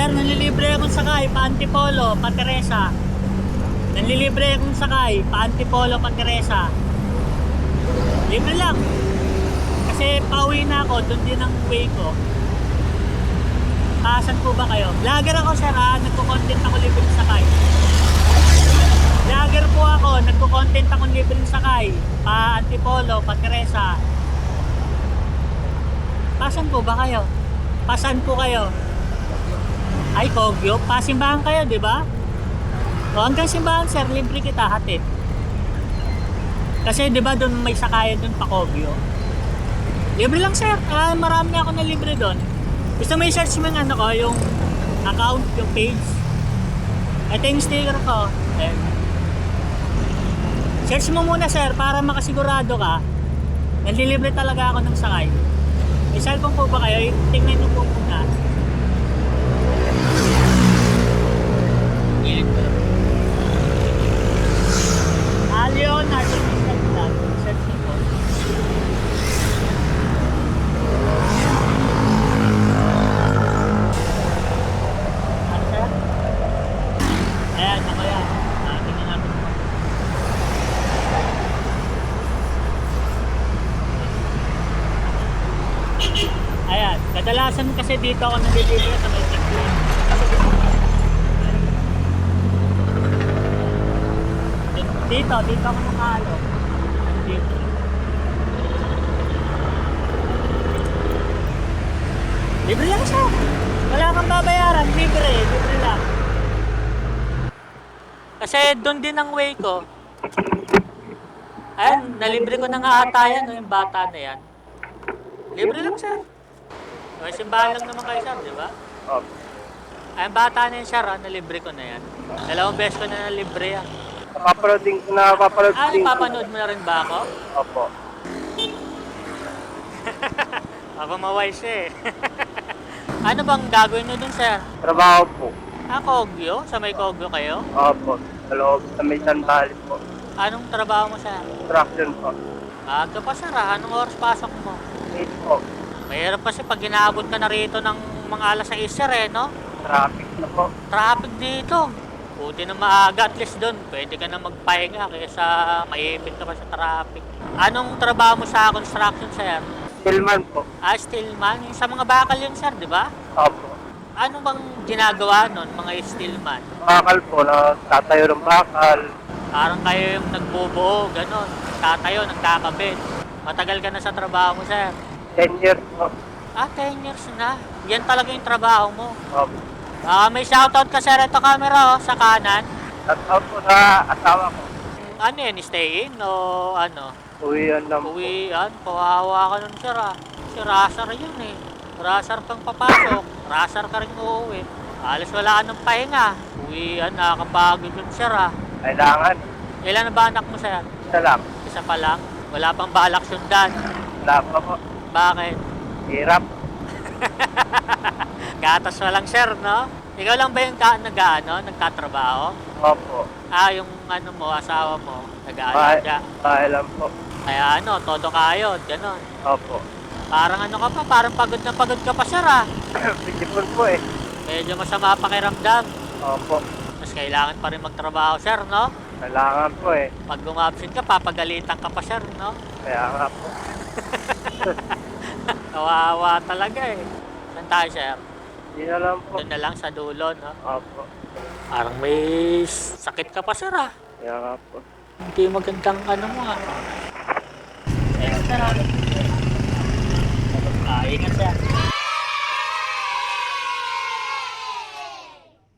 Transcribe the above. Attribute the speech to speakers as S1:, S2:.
S1: Sir, nanlilibre akong sakay, pa Antipolo, pa Teresa. Nanlilibre akong sakay, pa Antipolo, pa Teresa. Libre lang. Kasi pauwi na ako, doon din ang way ko. Saan po ba kayo? Vlogger ako sir ha, nagko-content ako libre sakay. Vlogger po ako, nagko-content ako libre sakay. Pa Antipolo, pa Teresa. Saan po ba kayo? Saan po kayo? Ay, Kogyo. Pasimbahan kayo, di ba? O, hanggang simbahan, sir, libre kita, hatid. Kasi, di ba, doon may sakayan doon pa Kogyo? Libre lang, sir. Marami na ako na libre doon. Gusto mo i-search mo yung ano ko, yung account, yung page. Ito yung sticker ko. Ayan. Search mo muna, sir, para makasigurado ka. Nalilibre talaga ako ng sakay. May cellphone po ba kayo? Tingnan nyo po muna. Leonardo Mr. Vlog. Search nyo po. Ano sir? Ayan, ako yan. Tingnan natin. Ayan, kadalasan kasi dito ako nalilibre sa may checkpoint. Dito ako nakalo. Dito. Libre lang siya. Wala kang babayaran, libre lang. Kasi doon din ang way ko. Ayan, nalibre ko na nga ata yan, yung bata na yan. Libre lang siya. May simbahan lang naman kayo sir, di ba?
S2: Opo.
S1: Ay, bata na yan sir, nalibre ko na yan. 2 beses ko na nalibre yan.
S2: Napapanood din ko.
S1: Napapanood mo na rin ba ako?
S2: Opo.
S1: Ako mawise eh. Ano bang gagawin nyo dun sir?
S2: Trabaho po.
S1: Kogyo? Sa may Kogyo kayo?
S2: Opo. Sa loob, sa may sandali po.
S1: Anong trabaho mo sir?
S2: Construction po.
S1: Aga pa sir ha? Anong oras pasok mo?
S2: 8 po.
S1: Mahirap kasi pag inaabot ka na rito ng mga alas 6 sir eh, no?
S2: Traffic na po.
S1: Traffic dito. Buti na maaga, at least doon. Pwede ka na magpahinga kaysa maipit ka pa sa traffic. Anong trabaho mo sa construction, sir?
S2: Stillman po.
S1: Stillman? Yung sa mga bakal yun, sir, di ba?
S2: Opo.
S1: Ano bang ginagawa nun, mga stillman?
S2: Bakal po, tatayo ng bakal.
S1: Parang kayo yung nagbubuo, gano'n. Tatayo, nagkakabit. Matagal ka na sa trabaho mo, sir?
S2: 10 years po.
S1: 10 years na. Yan talaga yung trabaho mo.
S2: Opo.
S1: May shoutout ka, sir. Ito camera, sa kanan.
S2: Shoutout po sa asawa ko.
S1: Ano yan, stay in o ano?
S2: Uwian lang po.
S1: Uwian, kawawa ka nun sir ah. Si Rasar yun eh. Rasar kang papasok, Rasar ka rin uuwi. Alas wala ka ng pahinga. Uwian, nakakapagod yun sir ah.
S2: Kailangan.
S1: Ilan na ba anak mo sir?
S2: Isa lang.
S1: Isa pa lang? Wala pang balak sundan.
S2: Wala pa po.
S1: Bakit?
S2: Hirap.
S1: Gatas mo lang sir, no? Ikaw lang ba yung nagtatrabaho?
S2: Opo.
S1: Yung ano mo, asawa mo, nag-aalaga.
S2: Bahay lang po.
S1: Kaya ano, todo kayod, gano'n.
S2: Opo.
S1: Parang ano ka pa, parang pagod na pagod ka pa sir ah.
S2: Pitipon po eh.
S1: Medyo masama pakiramdam.
S2: Opo.
S1: Mas kailangan pa rin magtrabaho sir, no?
S2: Kailangan po eh.
S1: Pag umabsent ka, papagalitan ka pa sir, no?
S2: Kaya nga po.
S1: Kawawa talaga eh. Saan tayo sir?
S2: Hindi na lang po.
S1: Doon na lang sa dulo, no?
S2: Opo.
S1: Parang may sakit ka pa sir ah.
S2: Kaya nga po.
S1: Hindi magandang ano mo ah. Ayun sir ah. Ingat sir.